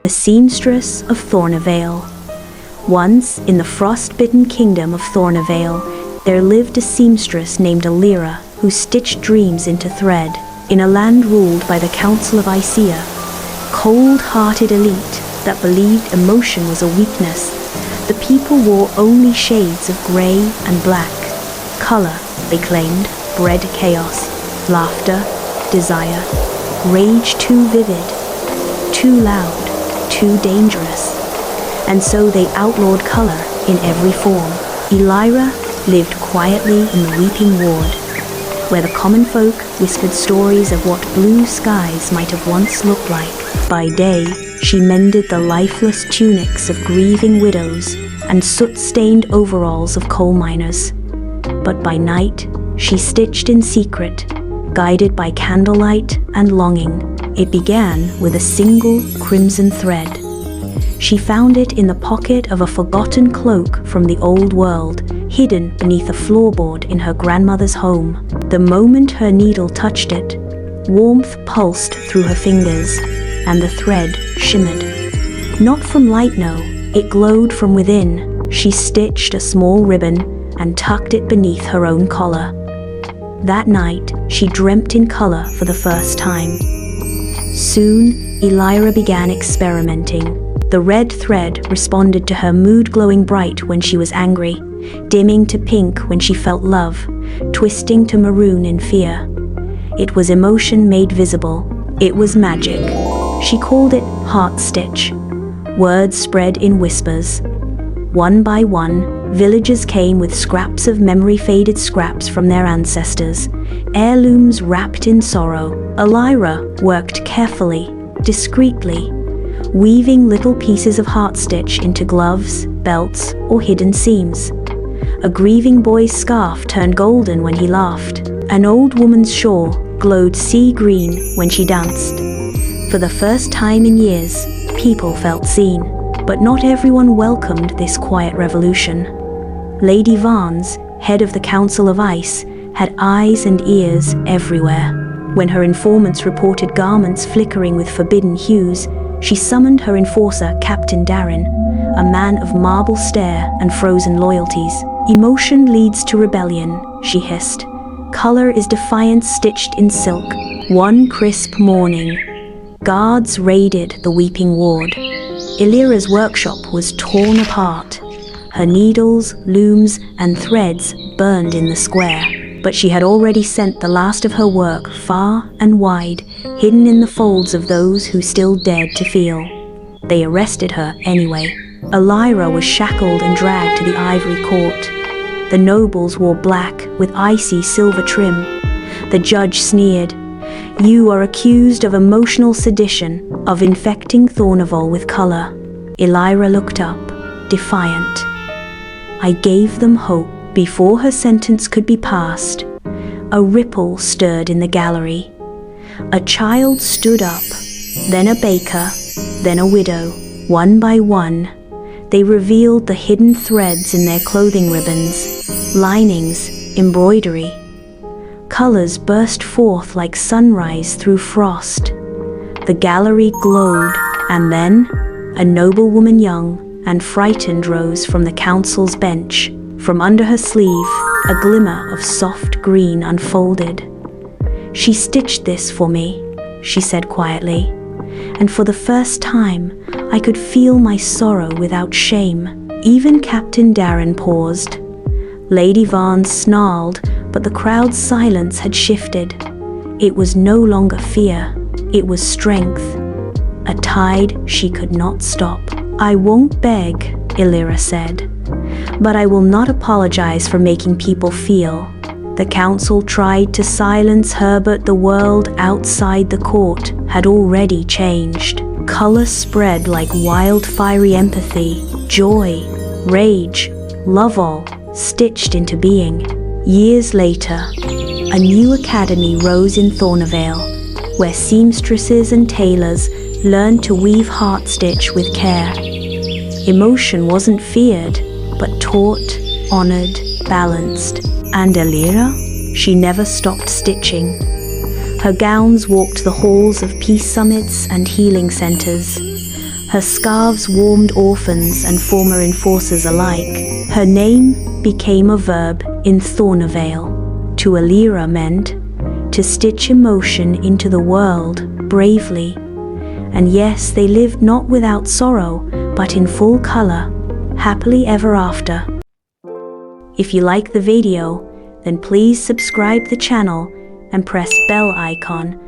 the seamstress of Thornevale. Once, in the frost-bitten kingdom of Thornevale, there lived a seamstress named Lyra who stitched dreams into thread. In a land ruled by the Council of Icea, cold-hearted elite that believed emotion was a weakness, the people wore only shades of grey and black. Color, they claimed, bred chaos, laughter, desire, rage too vivid, too loud, too dangerous. And so they outlawed color in every form. Lyra lived quietly in the Weeping Ward, where the common folk whispered stories of what blue skies might have once looked like. By day, she mended the lifeless tunics of grieving widows and soot-stained overalls of coal miners. But by night, she stitched in secret, guided by candlelight and longing. It began with a single crimson thread. She found it in the pocket of a forgotten cloak from the old world, hidden beneath a floorboard in her grandmother's home. The moment her needle touched it, warmth pulsed through her fingers, and the thread shimmered. Not from light, no, it glowed from within. She stitched a small ribbon and tucked it beneath her own collar. That night, she dreamt in color for the first time. Soon, Lyra began experimenting. The red thread responded to her mood glowing bright when she was angry, dimming to pink when she felt love, twisting to maroon in fear. It was emotion made visible. It was magic. She called it heart stitch. Words spread in whispers. One by one, villagers came with scraps of memory-faded scraps from their ancestors, heirlooms wrapped in sorrow. Lyra worked carefully, discreetly, weaving little pieces of heart stitch into gloves, belts, or hidden seams. A grieving boy's scarf turned golden when he laughed. An old woman's shawl glowed sea green when she danced. For the first time in years, people felt seen. But not everyone welcomed this quiet revolution. Lady Vance, head of the Council of Ice, had eyes and ears everywhere. When her informants reported garments flickering with forbidden hues, she summoned her enforcer, Captain Darren, a man of marble stare and frozen loyalties. Emotion leads to rebellion, she hissed. Color is defiance stitched in silk. One crisp morning, guards raided the Weeping Ward. Lyra's workshop was torn apart. Her needles, looms, and threads burned in the square. But she had already sent the last of her work far and wide, hidden in the folds of those who still dared to feel. They arrested her anyway. Lyra was shackled and dragged to the ivory court. The nobles wore black with icy silver trim. The judge sneered, "You are accused of emotional sedition, of infecting Thornevale with color." Lyra looked up, defiant. "I gave them hope." Before her sentence could be passed, a ripple stirred in the gallery. A child stood up, then a baker, then a widow. One by one, they revealed the hidden threads in their clothing ribbons, linings, embroidery. Colors burst forth like sunrise through frost. The gallery glowed, and then a noblewoman young and frightened rose from the council's bench. From under her sleeve, a glimmer of soft green unfolded. "She stitched this for me," she said quietly, and for the first time, I could feel my sorrow without shame. Even Captain Darren paused. Lady Vance snarled, but the crowd's silence had shifted. It was no longer fear, it was strength, a tide she could not stop. "I won't beg," Lyra said, "but I will not apologize for making people feel." The council tried to silence her, but the world outside the court had already changed. Color spread like wildfire, empathy, joy, rage, love, all stitched into being. Years later, a new academy rose in Thornevale, where seamstresses and tailors learned to weave heart stitch with care. Emotion wasn't feared, but taught, honored, balanced. And Lyra? She never stopped stitching. Her gowns walked the halls of peace summits and healing centers. Her scarves warmed orphans and former enforcers alike. Her name became a verb in Thornevale. To allure meant to stitch emotion into the world bravely. And yes, they lived not without sorrow, but in full color, happily ever after. If you like the video, then please subscribe the channel and press bell icon